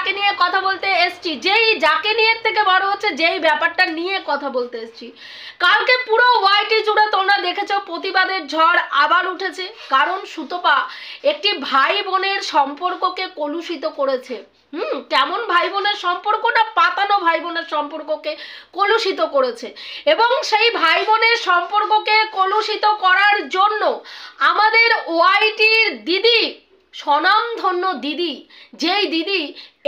যাকে নিয়ে কথা বলতে এসছি, যাকে নিয়ে থেকে বড় হচ্ছে যেই ব্যাপারটা নিয়ে কথা বলতে এসছি, কালকে পুরো ওয়াইটি জুড়ে তোমরা দেখেছো প্রতিবাদের ঝড় আবার উঠেছে। কারণ সুতপা একটি ভাই বোনের সম্পর্ককে কলুষিত করেছে। কেমন ভাই বোনের সম্পর্ক না, পাতানো ভাই বোনের সম্পর্ককে কলুষিত করেছে। এবং সেই ভাই বোনের সম্পর্ককে কলুষিত করার জন্য আমাদের ওয়াইটির দিদি, স্বনামধন্য দিদি, যেই দিদি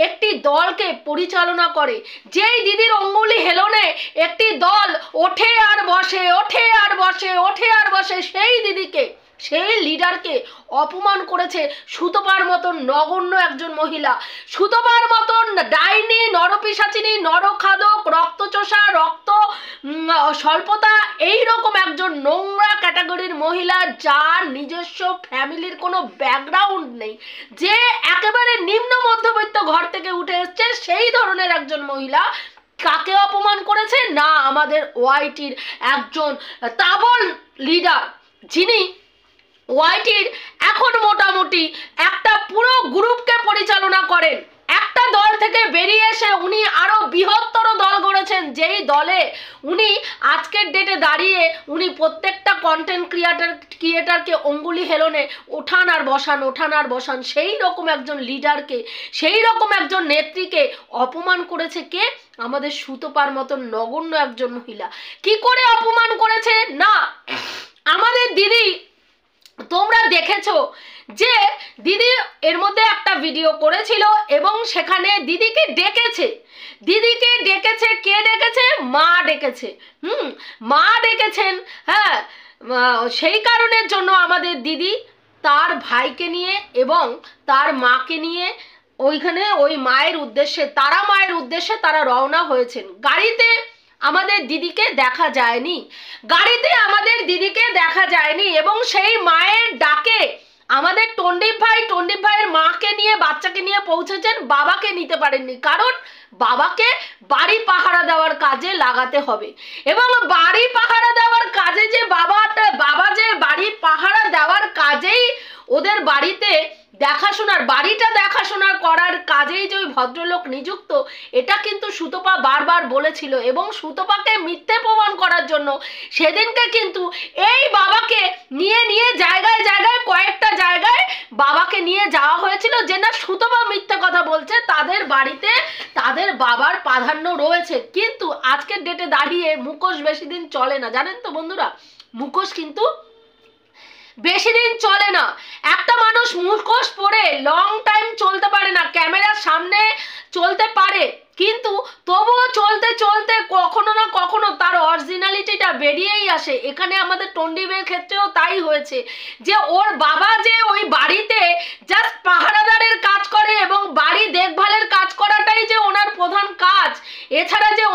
একটি দলকে পরিচালনা করে, যেই দিদির অঙ্গুলি হেলনে একটি দল ওঠে আর বসে, ওঠে আর বসে, ওঠে আর বসে, সেই দিদিকে, সেই লিডারকে অপমান করেছে সুতপার মতন নগণ্য একজন মহিলা, সুতপার মতন ডাইনি, নরপিশাচিনী, নরখাদক, রক্তচোষা, রক্ত স্বল্পতা, এইরকম একজন নোংরা ক্যাটাগরির মহিলা, যার নিজস্ব ফ্যামিলির কোনো ব্যাকগ্রাউন্ড নেই, যে একেবারে নিম্ন মধ্যবিত্ত ঘর থেকে উঠে এসছে, সেই ধরনের একজন মহিলা কাকে অপমান করেছে না, আমাদের ওয়াইটির একজন তাবল লিডার, যিনি ওয়াইটির এখন মোটামুটি একটা পুরো গ্রুপকে পরিচালনা করেন। একটা দল থেকে বেরিয়ে এসে উনি আরো বৃহত্তর দল গড়েছেন, যেই দলে উনি আজকের ডেটে দাঁড়িয়ে উনি প্রত্যেকটা কন্টেন্ট ক্রিয়েটারকে অঙ্গুলি হেলনে ওঠান আর বসান, ওঠান আর বসান। সেই রকম একজন লিডারকে, সেই রকম একজন নেত্রীকে অপমান করেছে কে? আমাদের সুতপার মতন নগণ্য একজন মহিলা। কি করে অপমান করেছে না, আমাদের দিদি, তোমরা দেখেছো যে দিদি এর মধ্যে একটা ভিডিও করেছিল এবং সেখানে দিদিকে ডেকেছে, দিদিকে ডেকেছে কে ডেকেছে? মা ডেকেছে। মা ডেকেছেন। হ্যাঁ, সেই কারণের জন্য আমাদের দিদি তার ভাইকে নিয়ে এবং তার মাকে নিয়ে ওইখানে ওই মায়ের উদ্দেশ্যে, মায়ের উদ্দেশ্যে তারা রওনা হয়েছেন। গাড়িতে আমাদের দিদিকে দেখা যায়নি, গাড়িতে আমাদের দিদিকে দেখা যায়নি। এবং সেই মায়ের ডাকে আমাদের টন্ডিপ ভাইয়ের মাকে নিয়ে, বাচ্চাকে নিয়ে পৌঁছেছেন, বাবাকে নিতে পারেননি, কারণ বাবাকে বাড়ি পাহারা দেওয়ার কাজে লাগাতে হবে। এবং বাড়ি পাহারা দেওয়ার কাজে যে বাবা যে বাড়ি পাহারা দেওয়ার কাজেই ওদের বাড়িতে দেখাশোনার, বাড়িটা দেখাশোনার করার কাজেই যে ওই ভদ্রলোক নিযুক্ত, এটা কিন্তু সুতপা বারবার বলেছিল। এবং সুতপাকে মিথ্যে প্রমাণ করার জন্য সেদিনকে কিন্তু এই বাবাকে নিয়ে জায়গায় জায়গায়, কয়েকটা জায়গায় বাবাকে নিয়ে যাওয়া হয়েছিল, যে না সুতপা মিথ্যে কথা বলছে, তাদের বাড়িতে তাদের বাবার প্রাধান্য রয়েছে। কিন্তু আজকের ডেটে দাঁড়িয়ে মুখোশ বেশি দিন চলে না, জানেন তো বন্ধুরা, মুখোশ কিন্তু বেশি দিন চলে না। একটা মানুষ মুখোশ পরে লং টাইম চলতে পারে না, ক্যামেরার সামনে চলতে পারে, কিন্তু তবুও চলতে চলতে কখনো না কখনো তার অরিজিনালিটিটা বেরিয়েই আসে। এখানে আমাদের টন্ডিবের ক্ষেত্রেও তাই হয়েছে, যে ওর বাবা যে ওই বাড়িতে জাস্ট পাহারাদারের কাজ করে এবং বাড়ি দেখভালের কাজ করাটাই যে ওনার প্রধান কাজ, এছাড়া যে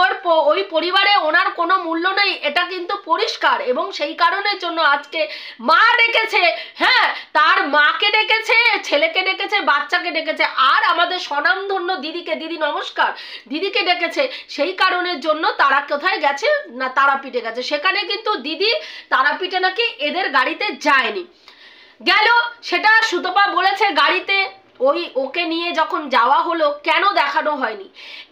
ওই পরিবারে ওনার কোনো মূল্য নেই, এটা কিন্তু পরিষ্কার। এবং সেই কারণের জন্য আজকে মা ডেকেছে, হ্যাঁ, তার মাকে ডেকেছে, ছেলেকে ডেকেছে, বাচ্চাকে ডেকেছে, আর আমাদের স্বনামধন্য দিদিকে, দিদি নমস্কার, দিদিকে ডেকেছে। সেই কারণের জন্য তারা কোথায় গেছে না, তারাপীঠে গেছে। সেখানে কিন্তু দিদি তারাপীঠে নাকি এদের গাড়িতে যায়নি, গেল সেটা সুতপা বলেছে গাড়িতে ওকে নিয়ে যখন যাওয়া হলো কেন দেখানো হয়নি,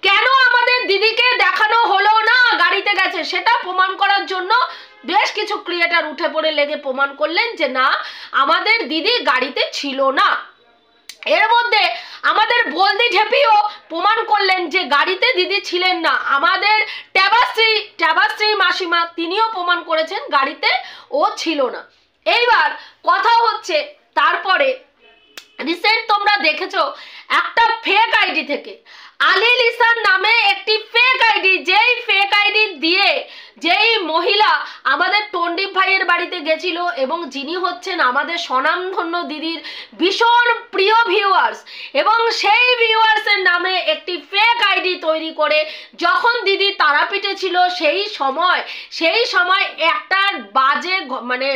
কেন আমাদের দিদিকে দেখানো হলো না গাড়িতে গেছে, সেটা প্রমাণ করার জন্য বেশ কিছু ক্রিয়েটার উঠে পড়ে লেগে প্রমাণ করলেন যে না, আমাদের দিদি গাড়িতে ছিল না। এর মধ্যে আমাদের বলদি ঢেপিও প্রমাণ করলেন যে গাড়িতে দিদি ছিলেন না। আমাদের ট্যাবাশ্রী মাসিমা, তিনিও প্রমাণ করেছেন গাড়িতে ও ছিল না। এইবার কথা হচ্ছে, তারপরে রিসেন্ট তোমরা দেখেছো একটা ফেক আইডি থেকে, আলিল ইসান নামে একটি ফেক আইডি, যেই ফেক আইডি দিয়ে যেই মহিলা আমাদের টন্ডিপ ভাইয়ের বাড়িতে গেছিল এবং যিনি হচ্ছেন আমাদের স্বনামধন্য দিদির ভীষণ প্রিয় ভিউয়ার্স, এবং সেই ভিউয়ার্সের নামে একটি ফেক আইডি তৈরি করে যখন দিদি তারাপীঠে ছিল সেই সময় একটা বাজে মানে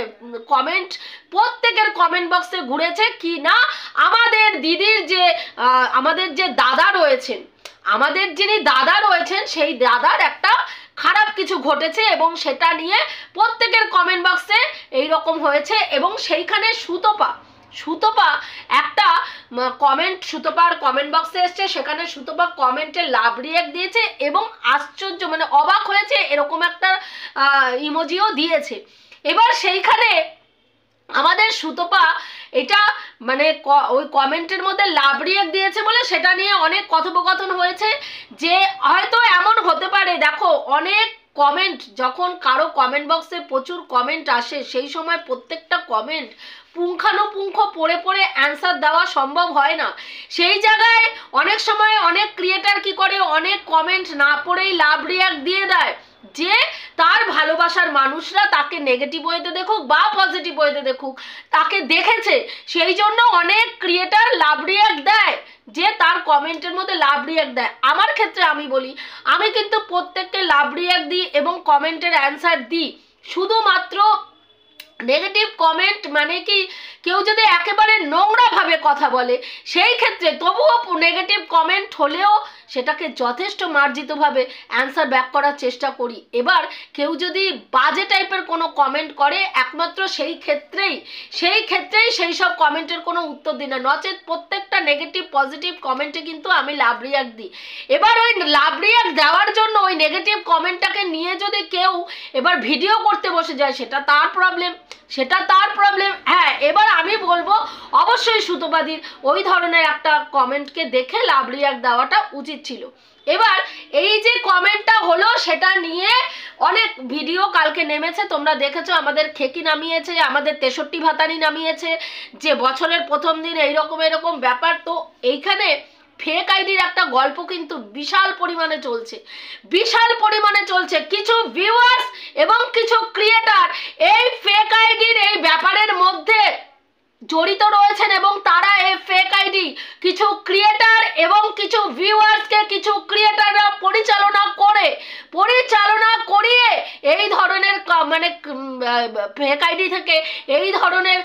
কমেন্ট প্রত্যেকের কমেন্ট বক্সে ঘুরেছে কি না, আমাদের দিদির যে আমাদের যে দাদা রয়েছেন, আমাদের যিনি দাদা রয়েছেন, সেই দাদার একটা খারাপ কিছু ঘটেছে এবং সেটা নিয়ে প্রত্যেকের কমেন্ট বক্সে এই রকম হয়েছে। এবং সেইখানে সুতপা সুতপা একটা কমেন্ট, সুতপার কমেন্ট বক্সে এসছে, সেখানে সুতপা কমেন্টে লাভ রিয়াক্ট দিয়েছে এবং আশ্চর্য মানে অবাক হয়েছে এরকম একটা ইমোজিও দিয়েছে। এবার সেইখানে আমাদের সুতপা এটা মানে ওই কমেন্টের মধ্যে লাভ রিয়াক্ট দিয়েছে বলে সেটা নিয়ে অনেক কথোপকথন হয়েছে যে হয়তো এমন হতে পারে, দেখো অনেক কমেন্ট, যখন কারো কমেন্ট বক্সে প্রচুর কমেন্ট আসে সেই সময় প্রত্যেকটা কমেন্ট পুঙ্খানুপুঙ্খ পড়ে পড়ে অ্যান্সার দেওয়া সম্ভব হয় না। সেই জায়গায় অনেক সময় অনেক ক্রিয়েটার কি করে, অনেক কমেন্ট না পড়েই লাভ রিয়াক্ট দিয়ে দেয় যে তার ভালোবাসার মানুষরা তাকে নেগেটিভ ওয়েতে দেখুক বা পজিটিভ ওয়েতে দেখুক, তাকে দেখেছে, সেই জন্য অনেক ক্রিয়েটার লাভ রিয়াক্ট দেয়, যে তার কমেন্টের মধ্যে লাভ রিয়াক্ট দেয়। আমার ক্ষেত্রে আমি বলি, আমি কিন্তু প্রত্যেককে লাভ রিয়াক্ট দিই এবং কমেন্টের অ্যান্সার দিই। শুধুমাত্র নেগেটিভ কমেন্ট মানে কি, কেউ যদি একেবারে নোংরাভাবে কথা বলে সেই ক্ষেত্রে তবুও নেগেটিভ কমেন্ট হলেও সেটাকে যথেষ্ট মার্জিতভাবে অ্যান্সার ব্যাক করার চেষ্টা করি। এবার কেউ যদি বাজে টাইপের কোনো কমেন্ট করে একমাত্র সেই ক্ষেত্রেই সেই সব কমেন্টের কোনো উত্তর দিই না, নচেত প্রত্যেকটা নেগেটিভ পজিটিভ কমেন্টে কিন্তু আমি লাভ রিয়াক্ট দিই। এবার ওই লাভ রিয়াক্ট দেওয়ার জন্য ওই নেগেটিভ কমেন্টটাকে নিয়ে যদি কেউ এবার ভিডিও করতে বসে যায় সেটা তার প্রবলেম। হ্যাঁ, এবার আমি বলবো অবশ্যই সুতপাদির ওই ধরনের একটা কমেন্টকে দেখে লাভ রিয়াক্ট দেওয়াটা উচিত ছিল। এবার এই যে কমেন্টটা হলো সেটা নিয়ে অনেক ভিডিও কালকে নেমেছে, তোমরা দেখেছো, আমাদের খেকি নামিয়েছে, আমাদের 63 ভাতারি নামিয়েছে যে বছরের প্রথম দিন এরকম ব্যাপার। তো এইখানে ফেক আইডির একটা গল্প কিন্তু বিশাল পরিমাণে চলছে। কিছু ভিউয়ার্স এবং কিছু ক্রিয়েটার এই ফেক আইডির এই ব্যাপারের মধ্যে জড়িত রয়েছেন এবং তারা এই ফেক আইডি কিছু ক্রিয়েটার এবং কিছু ভিউয়ার্সকে কিছু ক্রিয়েটাররা পরিচালনা করিয়ে এই ধরনের মানে ফেক আইডি থেকে এই ধরনের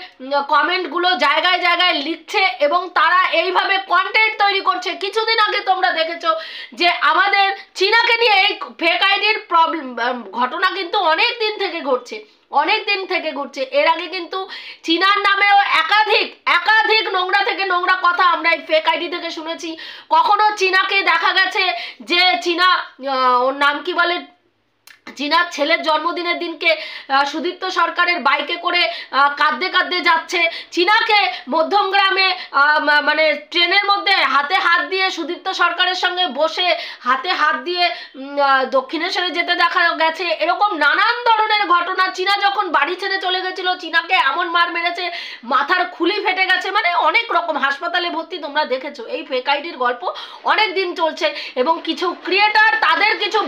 কমেন্টগুলো জায়গায় জায়গায় লিখছে এবং তারা এইভাবে কন্টেন্ট তৈরি করছে। কিছুদিন আগে তোমরা দেখেছো যে আমাদের চীনাকে নিয়ে এই ফেক আইডির ঘটনা কিন্তু অনেক দিন থেকে ঘটছে। এর আগে কিন্তু চীনার নামেও একাধিক নোংরা থেকে নোংরা কথা আমরা এই ফেক আইডি থেকে শুনেছি। কখনো চীনাকে দেখা গেছে যে চীনা, ওর নাম কি বলে, চীনার ছেলের জন্মদিনের দিনকে সুদীপ্ত সরকারের বাইকে করে কাঁদতে যাচ্ছে, চীনাকে মধ্যমগ্রামে মানে ট্রেনের মধ্যে হাতে হাত দিয়ে সুদীপ্ত সরকারের সঙ্গে বসে হাতে হাত দিয়ে দক্ষিণেশ্বরে যেতে দেখা গেছে। এরকম নানান ধরনের ঘটনা। চীনা যখন বাড়ি ছেড়ে চলে গেছিল চীনাকে এমন মার মেরেছে, মাথার খুলি ফেটে গেছে, মানে অনেক রকম হাসপাতালে ভর্তি, তোমরা দেখেছো। এই ফেক আইডির গল্প অনেক দিন চলছে এবং কিছু ক্রিয়েটার তাদের কিছু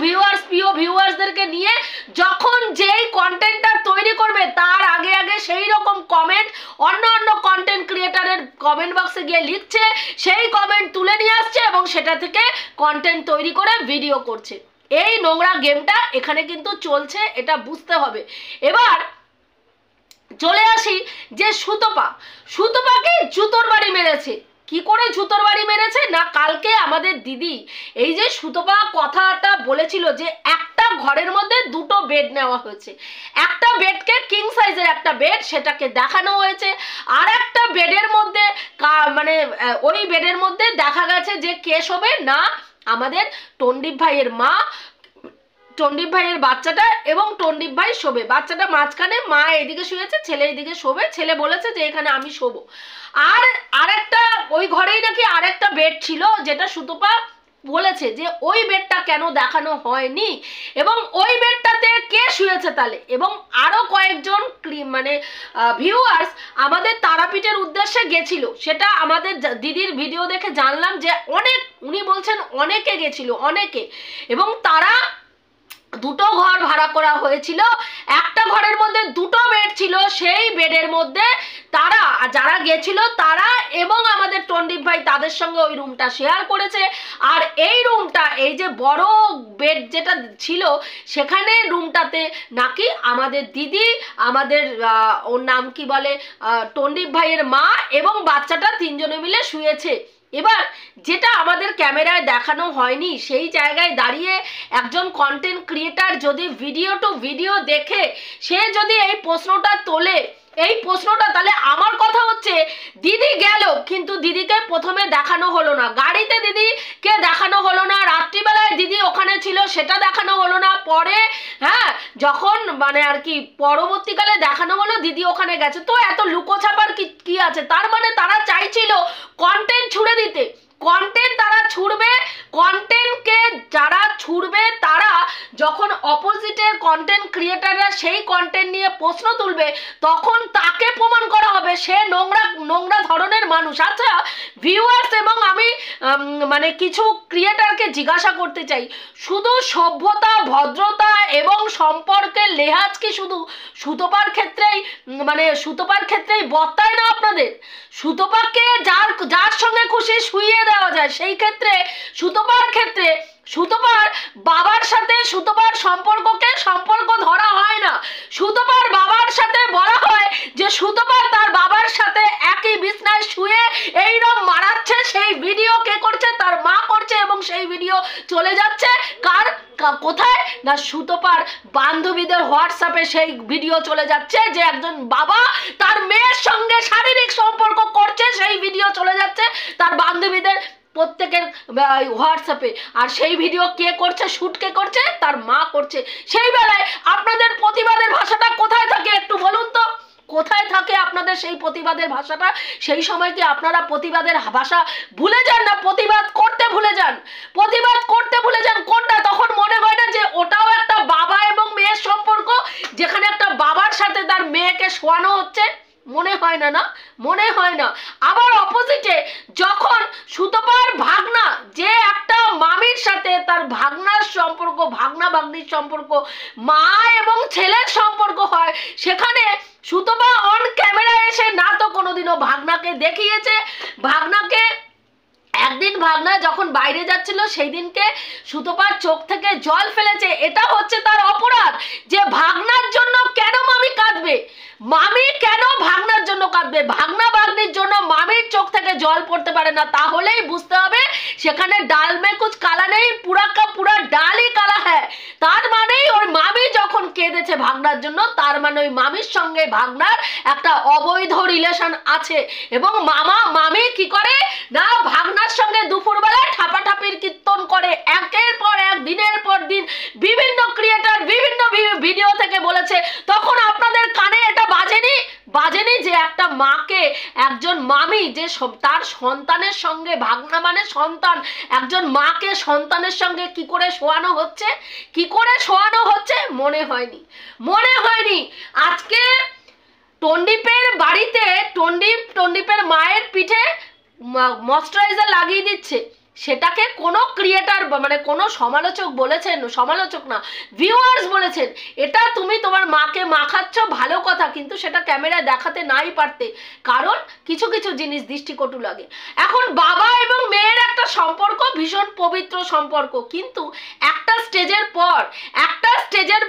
প্রিয় ভিউয়ার্সদেরকে নিয়ে যখন যেই কন্টেন্টটা তৈরি করবে তার আগে সেই রকম কমেন্ট অন্য কন্টেন্ট ক্রিয়েটারের কমেন্ট বক্সে গিয়ে লিখছে, সেই কমেন্ট তুলে নিয়ে আসছে এবং সেটা থেকে কন্টেন্ট তৈরি করে ভিডিও করছে। এই নোংরা গেমটা এখানে কিন্তু চলছে, এটা বুঝতে হবে। এবার চলে আসি যে সুতপাকে জুতোর বাড়ি মেরেছে। কি করে জুতোর বাড়ি মেরেছে না, কালকে আমাদের দিদি এই যে সুতপা কথাটা বলেছিল যে একটা ঘরের মধ্যে দুটো বেড নেওয়া হয়েছে, একটা বেডকে কিং সাইজের একটা বেড সেটাকে দেখানো হয়েছে, আর একটা বেডের মধ্যে মানে ওই বেডের মধ্যে দেখা গেছে যে কে শোবে না, আমাদের টন্ডিপ ভাইয়ের মা, টন্ডিপ ভাইয়ের বাচ্চাটা এবং টন্ডিপ ভাই শোবে, বাচ্চাটা মাঝখানে, মা এদিকে শুয়েছে, ছেলে এদিকে শোবে, ছেলে বলেছে যে এখানে আমি শোবো। আর আরেকটা ওই ঘরেই নাকি আরেকটা বেড ছিল যেটা সুতপা বলেছে যে ওই বেডটা কেন দেখানো হয়নি এবং ওই বেডটাতে কে শুয়েছে তাহলে। এবং আরো কয়েকজন মানে ভিউয়ার্স আমাদের তারাপীঠের উদ্দেশ্যে গেছিল, সেটা আমাদের দিদির ভিডিও দেখে জানলাম যে উনি বলছেন অনেকে গেছিল, এবং তারা দুটো ঘর ভাড়া করা হয়েছিল, একটা ঘরের মধ্যে দুটো বেড ছিল, সেই বেডের মধ্যে তারা যারা গেছিল তারা এবং আমাদের টন্ডিপ ভাই তাদের সঙ্গে ওই রুমটা শেয়ার করেছে। আর এই রুমটা, এই যে বড় বেড যেটা ছিল সেখানে রুমটাতে নাকি আমাদের দিদি, আমাদের ওর নাম কি বলে, টন্ডিপ ভাইয়ের মা এবং বাচ্চাটা তিনজনে মিলে শুয়েছে। এবার যেটা আমাদের ক্যামেরায় দেখানো হয়নি, সেই জায়গায় দাঁড়িয়ে একজন কন্টেন্ট ক্রিয়েটার যদি ভিডিও টু ভিডিও দেখে সে যদি এই প্রশ্নটা তোলে এই প্রশ্নটা, তাহলে আমার কথা হচ্ছে দিদি গেল কিন্তু দিদিকে প্রথমে দেখানো হলো না, গাড়িতে দিদিকে দেখানো হলো না, রাত্রিবেলায় দিদি ওখানে ছিল সেটা দেখানো হলো না, পরে হ্যাঁ যখন মানে আর কি পরবর্তীকালে দেখানো হলো দিদি ওখানে গেছে। তো এত লুকোছাপার কি আছে? তার মানে তারা চাইছিল কন্টেন্ট ছুড়ে দিতে, কন্টেন্ট তারা ছুড়বে, কন্টেন্টকে যারা ছুড়বে তারা যখন অপোজিটের কন্টেন্ট ক্রিয়েটাররা সেই কন্টেন্ট নিয়ে প্রশ্ন তুলবে তখন তাকে প্রমাণ করা হবে সে নোংরা নোংরা ধরনের মানুষ। আচ্ছা ভিউয়ার্স, এবং আমি মানে কিছু ক্রিয়েটারকে জিজ্ঞাসা করতে চাই, শুধু সভ্যতা ভদ্রতা এবং সম্পর্কের লেহাজ কি শুধু সুতপার ক্ষেত্রেই মানে সুতপার ক্ষেত্রেই বর্তায় না আপনাদের? সুতপাকে যার সঙ্গে খুশি শুইয়ে দেওয়া যায়, সেই ক্ষেত্রে সুতপার ক্ষেত্রে সুতপার বাবার সাথে সুতপার সম্পর্ক ধরা হয় না। সুতপার বাবার সাথে বলা হয় যে সুতপার তার বাবার সাথে একই বিছনায় শুয়ে এইরকম মারাচ্ছে, সেই ভিডিও কে করছে? তার মা করছে, এবং সেই ভিডিও চলে যাচ্ছে কোথায় না সুতপার বান্ধবীদের হোয়াটসঅ্যাপে সেই ভিডিও চলে যাচ্ছে যে একজন বাবা তার মেয়ের সঙ্গে শারীরিক সম্পর্ক করছে, সেই ভিডিও চলে যাচ্ছে তার বান্ধবীদের প্রত্যেকের হোয়াটসঅ্যাপে। আর সেই ভিডিও কে করছে, শুট কে করছে? তার মা করছে। সেই বেলায় আপনাদের প্রতিবাদের ভাষাটা কোথায় থাকে একটু বলুন তো, কোথায় থাকে আপনাদের সেই প্রতিবাদের ভাষাটা? সেই সময় কি আপনারা প্রতিবাদের ভাষা ভুলে যান না প্রতিবাদ করতে ভুলে যান? প্রতিবাদ করতে ভুলে যান কোনটা? তখন মনে হয় না যে ওটাও একটা বাবা এবং মেয়ের সম্পর্ক, যেখানে একটা বাবার সাথে তার মেয়েকে শোয়ানো হচ্ছে? মনে হয় না, না মনে হয় না। আবার অপোজিটে যখন সুতপার ভাগনা, যে একটা মামির সাথে তার ভাগনার সম্পর্ক, ভাগনা ভাগ্নির সম্পর্ক, মা এবং ছেলের সম্পর্ক হয়, সেখানে সুতপা অন ক্যামেরা এসে না তো কোনোদিনও ভাগনাকে দেখিয়েছে। ভাগনাকে একদিন ভাগনা যখন বাইরে যাচ্ছিল সেই দিনকে সুতপার চোখ থেকে জল ফেলেছে, এটা হচ্ছে তার অপরাধ। যে ভাগনার জন্য কেন মামি কাঁদবে? মামি কেন ভাগনার জন্য কাঁদবে? ভাগনা ভাগ্নির জন্য মামির চোখ থেকে জল পড়তে পারে না। তাহলেই বুঝতে হবে সেখানে ডাল মে কুছ কালা নেই, পুরা কা পুরা ডালই কালা হ্যায়। তার মানেই ওই মামি যখন কেঁদেছে ভাগনার জন্য, তার মানে ওই মামির সঙ্গে ভাগনার একটা অবৈধ রিলেশন আছে। এবং মামি কি করে না ভাগনার সঙ্গে দুপুরবেলায় ঠাপাঠাপির কীর্তন করে, একের পর এক দিনের পর দিন বিভিন্ন ক্রিয়েটার বিভিন্ন ভিডিও থেকে বলেছে। তখন আপনাদের কানে এটা বাজেনি যে একটা মাকে একজন মামি যে তার সন্তানের সঙ্গে, ভাগনা মানে সন্তান, একজন মাকে সন্তানের সঙ্গে কি করে শোয়ানো হচ্ছে, কি করে শোয়ানো হচ্ছে? মনে হয়নি। আজকে টন্ডিপের বাড়িতে টন্ডিপের মায়ের পিঠে ময়শ্চারাইজার লাগিয়ে দিচ্ছে, সেটাকে কোনো ক্রিয়েটার মানে কোনো সমালোচক বলেছেন, সমালোচক না ভিউয়ার্স বলেছেন এটা তুমি তোমার মাকে মাখাচ্ছ, ভালো কথা, কিন্তু সেটা ক্যামেরায় দেখাতে নাই পারতে, কারণ কিছু কিছু জিনিস দৃষ্টিকটু লাগে। এখন বাবা এবং মেয়ের একটা সম্পর্ক ভীষণ পবিত্র সম্পর্ক, কিন্তু একটা স্টেজের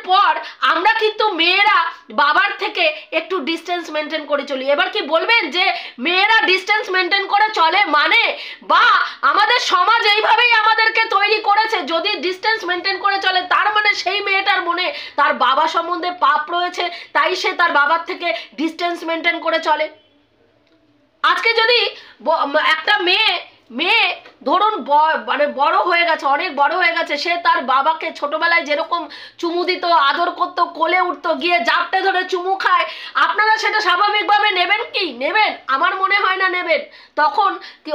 পর আমরা কিন্তু মেয়েরা বাবার থেকে একটু ডিস্টেন্স মেনটেন করে চলি। এবার কি বলবেন যে মেয়েরা ডিস্টেন্স মেনটেন করে চলে মানে, বা আমাদের সমাজ এইভাবেই আমাদেরকে তৈরি করেছে, যদি ডিস্টেন্স মেনটেন করে চলে তার মানে সেই মেয়েটার মনে তার বাবা সম্বন্ধে পাপ রয়েছে, তাই সে তার বাবার থেকে ডিস্টেন্স মেনটেন করে চলে। আজকে যদি একটা মেয়ে ধরুন মানে বড় হয়ে গেছে, অনেক বড় হয়ে গেছে, সে তার বাবাকে ছোটবেলায় যেরকম চুমু দিত, আদর করতো, কোলে উঠতো, গিয়ে জাপটে ধরে চুমু খায়, আপনারা সেটা স্বাভাবিকভাবে নেবেন কি? নেবেন? আমার মনে হয় না নেবেন। তখন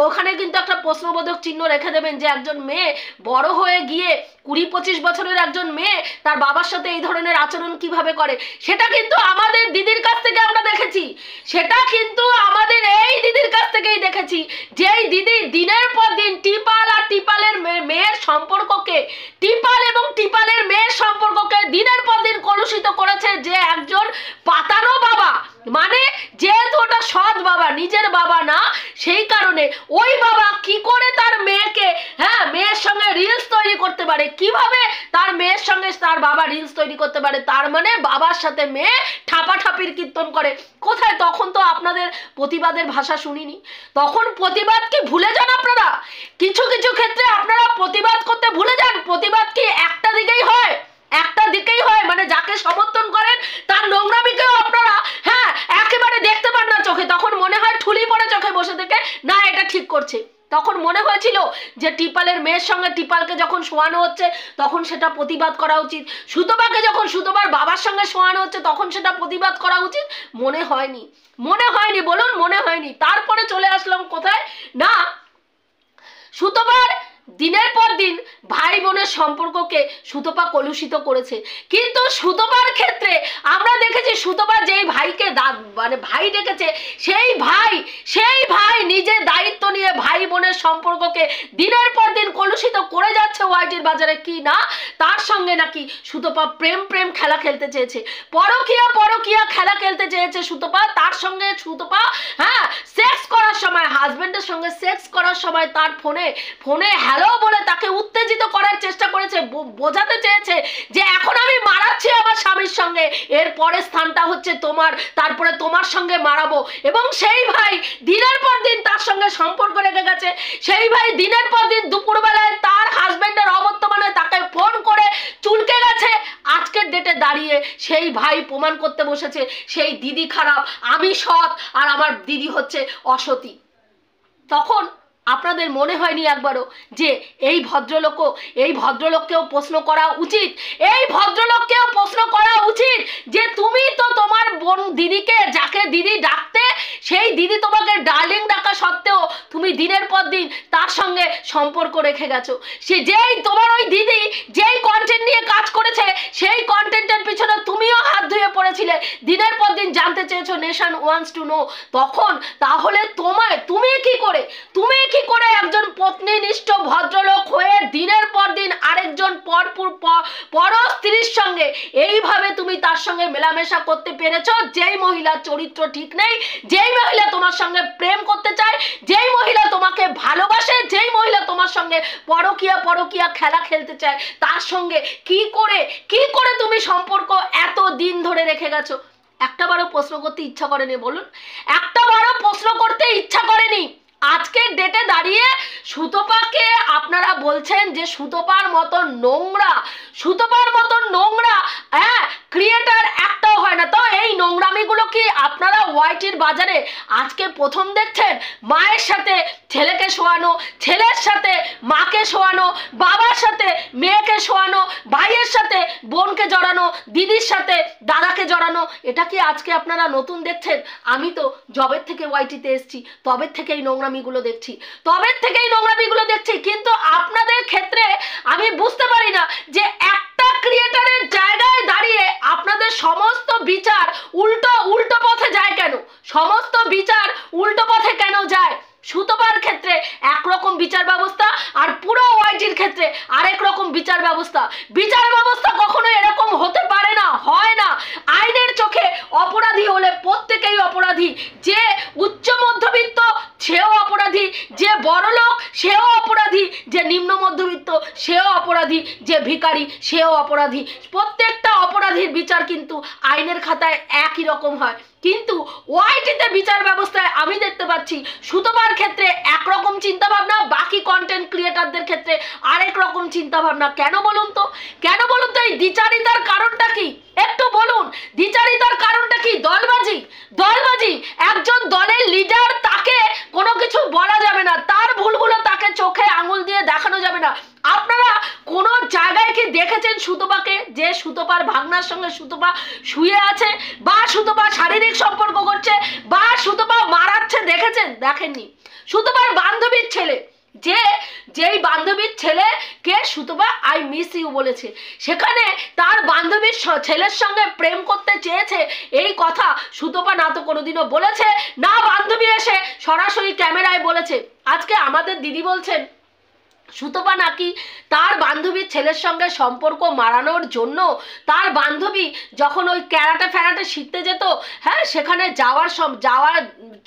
ওখানে কিন্তু একটা প্রশ্নবোধক চিহ্ন রেখে দেবেন যে একজন মেয়ে বড় হয়ে গিয়ে 20-25 বছরের একজন মেয়ে তার বাবার সাথে এই ধরনের আচরণ কিভাবে করে। সেটা কিন্তু আমাদের দিদির কাছ থেকে আমরা দেখেছি, সেটা কিন্তু আমাদের এই দিদির কাছ থেকেই দেখেছি, যেই দিদি দিনের পর দিন টিপাল আর টিপালের মেয়ের সম্পর্ককে, টিপাল এবং টিপালের মেয়ের সম্পর্ককে দিনের পর দিন কলুষিত করেছে। যে একজন পাতানো বাবা, মানে যেহেতু ওটা সৎ বাবা, নিজের বাবা না, সেই কারণে ওই বাবা কি করে তার মেয়েকে মেয়ের সঙ্গে রিলস তৈরি করতে পারে, কিভাবে তার মেয়ের সঙ্গে তার বাবা রিলস তৈরি করতে পারে, তার মানে বাবার সাথে মেয়ে ঠাপাঠাপির কীর্তন করে। কোথায়? তখন তো আপনাদের প্রতিবাদের ভাষা শুনিনি। তখন প্রতিবাদ কি ভুলে যান আপনারা? কিছু কিছু ক্ষেত্রে আপনারা প্রতিবাদ করতে ভুলে যান। প্রতিবাদ কি একটা দিকেই হয়? একটা দিকেই হয়, মানে যাকে সমর্থন করেন তার নোংরামিকেও আপনারা হ্যাঁ একেবারে দেখতে পান না চোখে, তখন মনে হয় ঠুলি পড়ে চোখে বসে থেকে না এটা ঠিক করছে। তখন মনে হয়েছিল যে টিপালের মেয়ের সঙ্গে টিপালকে যখন শোয়ানো হচ্ছে তখন সেটা প্রতিবাদ করা উচিত, সুতপাকে যখন সুতপার বাবার সঙ্গে শোয়ানো হচ্ছে তখন সেটা প্রতিবাদ করা উচিত। মনে হয়নি, মনে হয়নি, বলুন মনে হয়নি। তারপরে চলে আসলাম কোথায় না, সুতপার দিনের পর দিন ভাই বোনের সম্পর্ককে সুতপা কলুষিত করেছে। কিন্তু সুতপার ক্ষেত্রে আমরা দেখেছি সুতপা যেই ভাইকে মানে ভাই ডেকেছে সেই ভাই নিজে দায়িত্ব নিয়ে ভাই বোনের সম্পর্ককে দিনের পর দিন কলুষিত করে যাচ্ছে ওয়াইটির বাজারে। কি না তার সঙ্গে নাকি সুতপা প্রেম খেলা খেলতে চেয়েছে, পরকীয়া খেলা খেলতে চেয়েছে সুতপা। তার সঙ্গে সুতপা হ্যাঁ সেক্স করার সময়, হাজবেন্ডের সঙ্গে সেক্স করার সময় তার ফোনে হ্যালো বলে তাকে উত্তেজিত করার চেষ্টা করেছে, বোঝাতে চেয়েছে যে এখন আমি মারাচ্ছি আমার স্বামীর সঙ্গে, এর পরের স্থানটা হচ্ছে তোমার, তারপরে তোমার সঙ্গে মারাবো। এবং সেই ভাই দিনের পর দিন তার সঙ্গে সম্পর্ক রেখে গেছে। সেই ভাই দিনের পর দিন দুপুরবেলায় তার হাজবেন্ডের অবর্তমানে তাকে ফোন করে চুলকে গেছে। আজকের ডেটে দাঁড়িয়ে সেই ভাই প্রমাণ করতে বসেছে সেই দিদি খারাপ, আমি সৎ, আর আমার দিদি হচ্ছে অসতী। তখন আপনাদের মনে হয়নি একবারও যে এই ভদ্রলোককেও প্রশ্ন করা উচিত, এই ভদ্রলোককেও প্রশ্ন করা উচিত যে তুমি তো তোমার বোন দিদিকে, যাকে দিদি ডাকতে, সেই দিদি তোমাকে ডার্লিং ডাকা সত্ত্বেও তুমি দিনের পর দিন তার সঙ্গে সম্পর্ক রেখে গেছো। যেই তোমার ওই দিদি যেই কন্টেন্ট নিয়ে কাজ করেছে সেই কন্টেন্টের পিছনে তুমিও হাত ধুয়ে পড়েছিলে, দিনের পর দিন জানতে চেয়েছো নেশন ওয়ান্টস টু নো। তখন তাহলে তুমি কি করে একজন পত্নীনিষ্ঠ ভদ্রলোক হয়ে দিনের পর দিন আরেকজন পর স্ত্রীর সঙ্গে এইভাবে তুমি তার সঙ্গে মেলামেশা করতে পেরেছো? যেই মহিলার চরিত্র ঠিক নেই, যেই মহিলা তোমার সঙ্গে প্রেম করতে চায়, যেই মহিলা তোমাকে ভালোবাসে, যেই মহিলা তোমার সঙ্গে পরকীয়া খেলা খেলতে চায়, তার সঙ্গে কি করে তুমি সম্পর্ক এত দিন ধরে রেখে গেছো? একটাবারও প্রশ্ন করতে ইচ্ছা করেনি? বলুন, একটাবারও প্রশ্ন করতে ইচ্ছা করেনি? আজকের ডেটে দাঁড়িয়ে সুতপাকে আপনারা বলছেন যে সুতপার মতন নোংরা হ্যাঁ ক্রিয়েটার একটাও হয় না। তো এই নোংরামিগুলো কি আপনারা ওয়াইটির বাজারে আজকে প্রথম দেখছেন? মায়ের সাথে ছেলেকে শোয়ানো, ছেলের সাথে মাকে শোয়ানো, বাবার সাথে মেয়েকে শোয়ানো, ভাইয়ের সাথে বোনকে জড়ানো, দিদির সাথে দাদাকে জড়ানো, এটা কি আজকে আপনারা নতুন দেখছেন? আমি তো জবের থেকে ওয়াইটিতে এসেছি, তবের থেকেই নোংরামিগুলো দেখছি, কিন্তু আপনাদের ক্ষেত্রে আমি বুঝতে পারি না যে একটা ক্রিয়েটারের জায়গায় দাঁড়িয়ে আপনাদের সমস্ত বিচার উল্টো পথে যায় কেন? সমস্ত বিচার উল্টো পথে কেন যায়? সুতপার ক্ষেত্রে একরকম বিচার ব্যবস্থা আর পুরো ওয়াইটির ক্ষেত্রে আরেক রকম বিচার ব্যবস্থা কখনো এরকম হতে পারে না, হয় না। আইনের চোখে অপরাধী হলে প্রত্যেকেই অপরাধী, যে উচ্চ মধ্যবিত্ত সেও অপরাধী, যে বড়লোক সেও অপরাধী, যে নিম্ন মধ্যবিত্ত সেও অপরাধী, যে ভিখারি সেও অপরাধী। প্রত্যেকটা অপরাধীর বিচার কিন্তু আইনের খাতায় একই রকম হয়, কিন্তু ওয়াইটিতে বিচার ব্যবস্থায় আমি দেখতে পাচ্ছি সুতপার ক্ষেত্রে একরকম চিন্তাভাবনা, বাকি কন্টেন্ট ক্রিয়েটারদের ক্ষেত্রে আরেক রকম চিন্তাভাবনা। কেন বলুন তো? এই দ্বিচারিতার কারণটা কি? একটু বলুন, দ্বিচারিতার কারণটা কি? দলবাজি। একজন দলের লিডার, তাকে কোনো কিছু বলা যাবে না, তার ভুলগুলো তাকে চোখে আঙুল দিয়ে দেখানো যাবে না। আপনারা কোন জায়গায় কি দেখেছেন সুতপাকে যে সুতপার ভাগনার সঙ্গে সুতপা শুয়ে আছে, বা সুতপা শারীরিক সম্পর্ক করছে, বা সুতপা মারাচ্ছে? দেখেছেন? দেখেননি। সুতপার বান্ধবীর ছেলে, যেই বান্ধবীর ছেলেকে সুতপা আই মিস ইউ বলেছে, সেখানে তার বান্ধবীর ছেলের সঙ্গে প্রেম করতে চেয়েছে, এই কথা সুতপা না তো কোনোদিনও বলেছে, না বান্ধবী এসে সরাসরি ক্যামেরায় বলেছে। আজকে আমাদের দিদি বলছেন সুতপা নাকি তার বান্ধবীর ছেলের সঙ্গে সম্পর্ক মারানোর জন্য তার বান্ধবী যখন ওই ক্যারাটে শিখতে যেত, হ্যাঁ সেখানে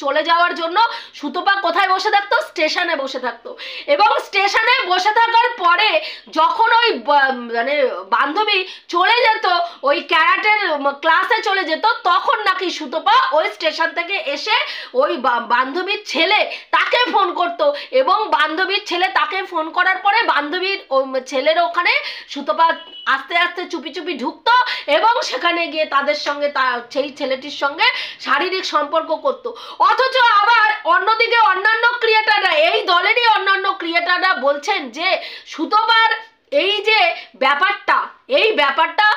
চলে যাওয়ার জন্য সুতপা কোথায় বসে থাকতো? স্টেশনে বসে থাকতো, এবং স্টেশনে বসে থাকার পরে যখন ওই মানে বান্ধবী চলে যেত, ওই ক্যারাটের ক্লাসে চলে যেত, তখন নাকি সুতপা ওই স্টেশন থেকে এসে ওই বান্ধবীর ছেলে তাকে ফোন করতো এবং বান্ধবীর ছেলে তাকে ফোন করার পরে বান্ধবীর ছেলের ওখানে সুতপা আস্তে আস্তে চুপি চুপি ঢুকতো এবং সেখানে গিয়ে তাদের সঙ্গে সেই ছেলেটির সঙ্গে শারীরিক সম্পর্ক করত। অথচ আবার অন্যদিকে অন্যান্য ক্রিয়েটাররা, এই দলেরই অন্যান্য ক্রিয়েটাররা বলছেন যে সুতপার এই যে ব্যাপারটা, এই ব্যাপারটা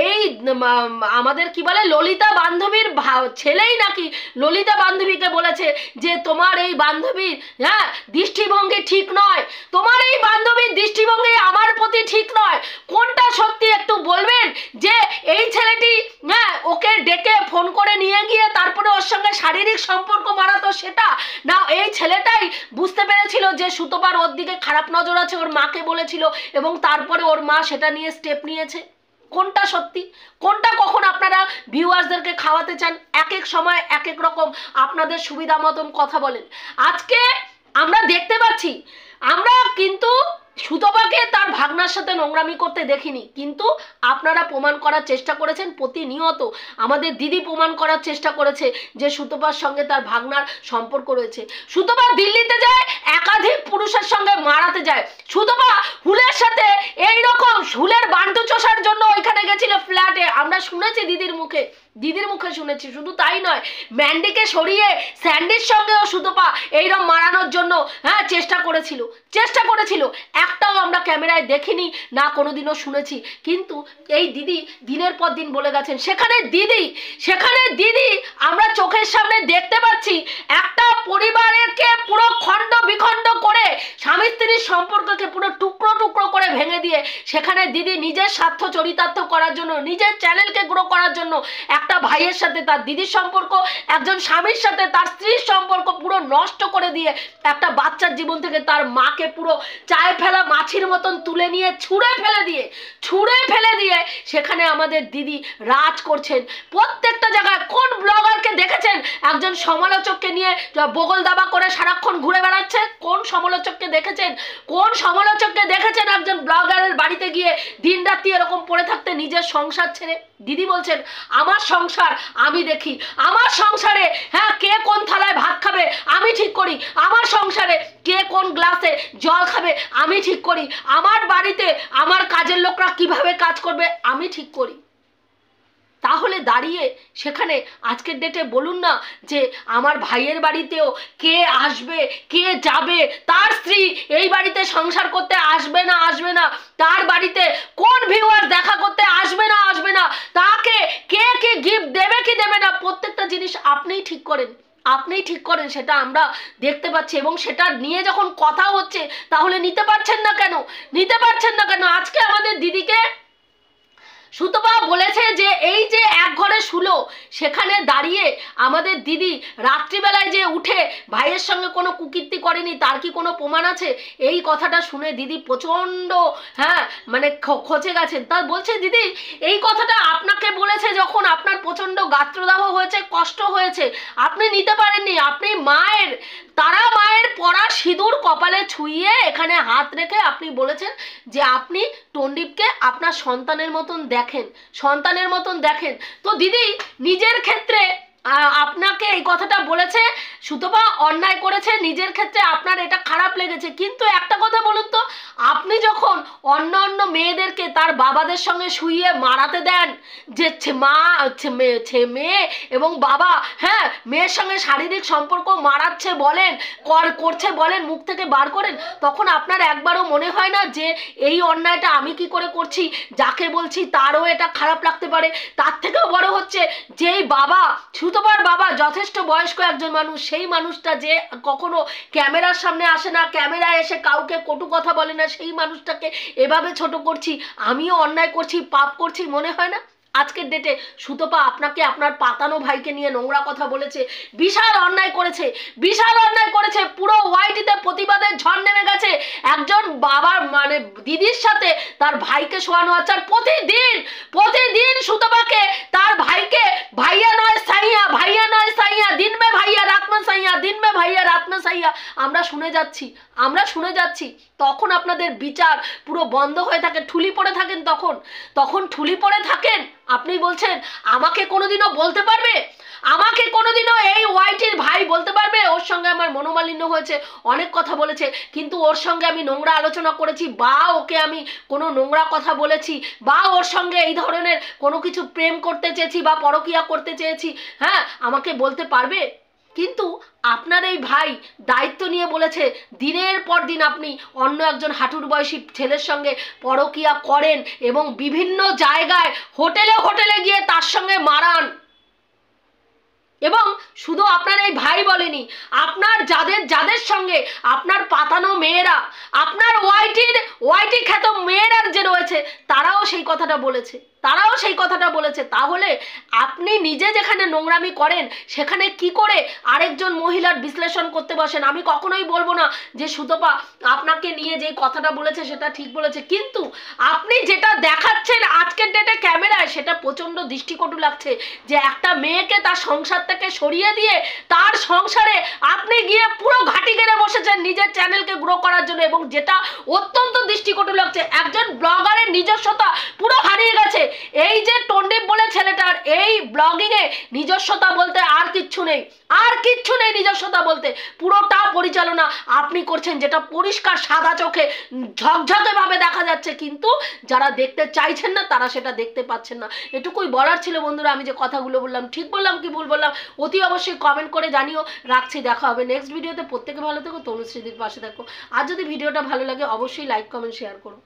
এই আমাদের কি বলে ললিতা বান্ধবীর ছেলেই নাকি ললিতা বান্ধবীকে বলেছে যে তোমার এই বান্ধবীর দৃষ্টিভঙ্গি ঠিক নয়, তোমার এই বান্ধবীর দৃষ্টিভঙ্গি আমার প্রতি ঠিক নয়। কোনটা সত্যি একটু বলবেন? যে এই ছেলেটি ওকে ডেকে ফোন করে নিয়ে গিয়ে তারপরে ওর সঙ্গে শারীরিক সম্পর্ক বাড়াতো সেটা, না এই ছেলেটাই বুঝতে পেরেছিল যে সুতপার ওর দিকে খারাপ নজর আছে, ওর মাকে বলেছিল এবং তারপরে ওর মা সেটা নিয়ে স্টেপ নিয়েছে? কোনটা সত্যি, কোনটা কখন আপনারা ভিউয়ার্সদেরকে খাওয়াতে চান? এক এক সময় এক এক রকম আপনাদের সুবিধা মতন কথা বলেন। আজকে আমরা দেখতে পাচ্ছি, আমরা কিন্তু সুতপাকে তার ভাগনার সাথে নোংরামি করতে দেখিনি, কিন্তু আপনারা প্রমাণ করার চেষ্টা করেছেন প্রতিনিয়ত। আমাদের দিদি প্রমাণ করার চেষ্টা করেছে যে সুতপার সঙ্গে তার ভাগনার সম্পর্ক রয়েছে। সুতপা দিল্লিতে যায়, একাধিক পুরুষের সঙ্গে মারাতে যায়। সুতপা হুলের সাথে এইরকম হুলের বান্টু চষার জন্য ওইখানে গেছিল ফ্ল্যাটে, আমরা শুনেছি দিদির মুখে, দিদির মুখে শুনেছি। শুধু তাই নয়, ম্যান্ডিকে সরিয়ে স্যান্ডির সঙ্গেও সুতপা এইরকম মারানোর জন্য চেষ্টা করেছিল। একটাও আমরা ক্যামেরায় দেখিনি, না কোনোদিনও শুনেছি, কিন্তু এই দিদি দিনের পর দিন বলে গেছেন। সেখানে দিদি আমরা চোখের সামনে দেখতে পাচ্ছি একটা পরিবারকে পুরো খণ্ড বিখণ্ড করে, স্বামী স্ত্রীর সম্পর্ককে পুরো টুকরো টুকরো করে ভেঙে দিয়ে সেখানে দিদি নিজের স্বার্থ চরিতার্থ করার জন্য, নিজের চ্যানেলকে গ্রো করার জন্য একটা ভাইয়ের সাথে তার দিদির সম্পর্ক, একজন স্বামীর সাথে তার স্ত্রীর সম্পর্ক পুরো নষ্ট করে দিয়ে একটা বাচ্চার জীবন থেকে তার মাকে পুরো চায়ে ফেলা মাছির মতন তুলে নিয়ে ছুঁড়ে ফেলে দিয়ে সেখানে আমাদের দিদি রাজ করছেন প্রত্যেকটা জায়গায়। কোন ব্লগারকে দেখেছেন একজন সমালোচককে নিয়ে বগল দাবা করে সারাক্ষণ ঘুরে বেড়াচ্ছে? কোন সমালোচককে দেখেছেন একজন ব্লগারের বাড়িতে গিয়ে দিন রাত্রি এরকম পড়ে থাকতে নিজের সংসার ছেড়ে? দিদি বলছেন আমার সংসার আমি দেখি, আমার সংসারে কে কোন থালায় ভাত খাবে আমি ঠিক করি, আমার সংসারে কে কোন গ্লাসে জল খাবে আমি ঠিক করি, আমার বাড়িতে আমার কাজের লোকরা কিভাবে কাজ করবে আমি ঠিক করি। তাহলে দাঁড়িয়ে সেখানে আজকের ডেটে বলুন না যে আমার ভাইয়ের বাড়িতেও কে আসবে কে যাবে, তার স্ত্রী এই বাড়িতে সংসার করতে আসবে না, তার বাড়িতে কোন ভিউয়ার দেখা করতে আসবে না, তাকে কে কে গিফট দেবে কি দেবে না, প্রত্যেকটা জিনিস আপনিই ঠিক করেন, সেটা আমরা দেখতে পাচ্ছি। এবং সেটা নিয়ে যখন কথা হচ্ছে তাহলে নিতে পারছেন না কেন? আজকে আমাদের দিদিকে সুতপা বলেছে যে এই যে এক ঘরে শুলো, সেখানে দাঁড়িয়ে আমাদের দিদি রাত্রিবেলায় যে উঠে ভাইয়ের সঙ্গে কোনো কুকীর্তি করেনি, তার কি কোনো প্রমাণ আছে? এই কথাটা শুনে দিদি প্রচণ্ড মানে খচে গেছেন। তা বলছে দিদি এই কথাটা আপনাকে বলেছে যখন আপনার প্রচণ্ড গাত্রদাহ হয়েছে, কষ্ট হয়েছে, আপনি নিতে পারেননি, আপনি মায়ের পরা সিঁদুর কপালে ছুঁয়ে এখানে হাত রেখে আপনি বলেছেন যে আপনি টন্ডিপকে আপনার সন্তানের মতন দেখেন। তো দিদি নিজের ক্ষেত্রে আপনাকে এই কথাটা বলেছে, সুতপা অন্যায় করেছে, নিজের ক্ষেত্রে আপনার এটা খারাপ লেগেছে, কিন্তু একটা কথা বলুন তো, আপনি যখন অন্য মেয়েদেরকে তার বাবাদের সঙ্গে শুইয়ে মারাতে দেন, যে মেয়ে এবং বাবা মেয়ের সঙ্গে শারীরিক সম্পর্ক মারাচ্ছে করছে বলেন, মুখ থেকে বার করেন, তখন আপনার একবারও মনে হয় না যে এই অন্যায়টা আমি কি করে করছি, যাকে বলছি তারও এটা খারাপ লাগতে পারে? তার থেকেও বড় হচ্ছে যেই বাবা, সুতপার বাবা যথেষ্ট বয়স্ক একজন মানুষ, সেই মানুষটা যে কখনো ক্যামেরার সামনে আসে না, ক্যামেরায় এসে কাউকে কটু কথা বলে না, সেই মানুষটাকে এভাবে ছোট করছি, আমিও অন্যায় করছি, পাপ করছি, মনে হয় না? আজকের ডেটে সুতপা আপনাকে আপনার পাতানো ভাইকে নিয়ে নোংরা কথা বলেছে, বিশাল অন্যায় করেছে, পুরো ওয়াইটিতে প্রতিবাদের ঝড় নেমে গেছে। একজন বাবার মানে দিদির সাথে তার ভাইকে শোয়ানো হচ্ছে, আর প্রতিদিন সুতপাকে তার ভাইকে ভাইয়া নয় সাইয়া, দিন মে ভাইয়া রাত में सैया दिन में भैया रात में सैया আমরা শুনে যাচ্ছি তখন আপনাদের বিচার পুরো বন্ধ হয়ে থাকে, ঠুলি পড়ে থাকেন, তখন ঠুলি পড়ে থাকেন। আপনি বলছেন আমাকে কোনোদিনও বলতে পারবে, আমাকে কোনোদিনও এই ওয়াইটির ভাই বলতে পারবে ওর সঙ্গে আমার মনোমালিন্য হয়েছে, অনেক কথা বলেছে, কিন্তু ওর সঙ্গে আমি নোংরা আলোচনা করেছি বা ওকে আমি কোনো নোংরা কথা বলেছি বা ওর সঙ্গে এই ধরনের কোনো কিছু প্রেম করতে চেয়েছি বা পরকীয়া করতে চেয়েছি, হ্যাঁ আমাকে বলতে পারবে? কিন্তু আপনার এই ভাই দায়িত্ব নিয়ে বলেছে দিনের পর দিন আপনি অন্য একজন হাঁটুর বয়সী ছেলের সঙ্গে পরকীয়া করেন এবং বিভিন্ন জায়গায় হোটেলে গিয়ে তার সঙ্গে মারান। এবং শুধু আপনার এই ভাই বলেনি, আপনার যাদের সঙ্গে আপনার পাতানো মেয়েরা, আপনার ওয়াইটি খ্যাত মেয়েরা যে রয়েছে তারাও সেই কথাটা বলেছে। তাহলে আপনি নিজে যেখানে নোংরামি করেন সেখানে কি করে আরেকজন মহিলার বিশ্লেষণ করতে বসেন? আমি কখনোই বলবো না যে সুতপা আপনাকে নিয়ে যে কথাটা বলেছে সেটা ঠিক বলেছে, কিন্তু আপনি যেটা দেখাচ্ছেন আজকের ডেটে ক্যামেরায় সেটা প্রচণ্ড দৃষ্টিকটু লাগছে, যে একটা মেয়েকে তার সংসার থেকে সরিয়ে দিয়ে তার সংসারে আপনি গিয়ে পুরো ঘাটি গেড়ে বসেছেন নিজের চ্যানেলকে গ্রো করার জন্য, এবং যেটা অত্যন্ত দৃষ্টিকটু লাগছে একজন ব্লগারের নিজস্বতা পুরো হারিয়ে গেছে। এই যে টন্ডিপ বলে ছেলেটার এই ব্লগিংয়ে নিজস্বতা বলতে আর কিচ্ছু নেই নিজস্বতা বলতে, পুরোটা পরিচালনা আপনি করছেন, যেটা পরিষ্কার সাদা চোখে ঝকঝকে ভাবে দেখা যাচ্ছে, কিন্তু যারা দেখতে চাইছেন না তারা সেটা দেখতে পাচ্ছেন না। এটুকুই বলার ছিল বন্ধুরা। আমি যে কথাগুলো বললাম ঠিক বললাম কি ভুল বললাম অতি অবশ্যই কমেন্ট করে জানিও। রাখছি, দেখা হবে নেক্সট ভিডিওতে। প্রত্যেকে ভালো থেকো, তনুশ্রীদির পাশে থাকো। আর যদি ভিডিওটা ভালো লাগে অবশ্যই লাইক কমেন্ট শেয়ার করো।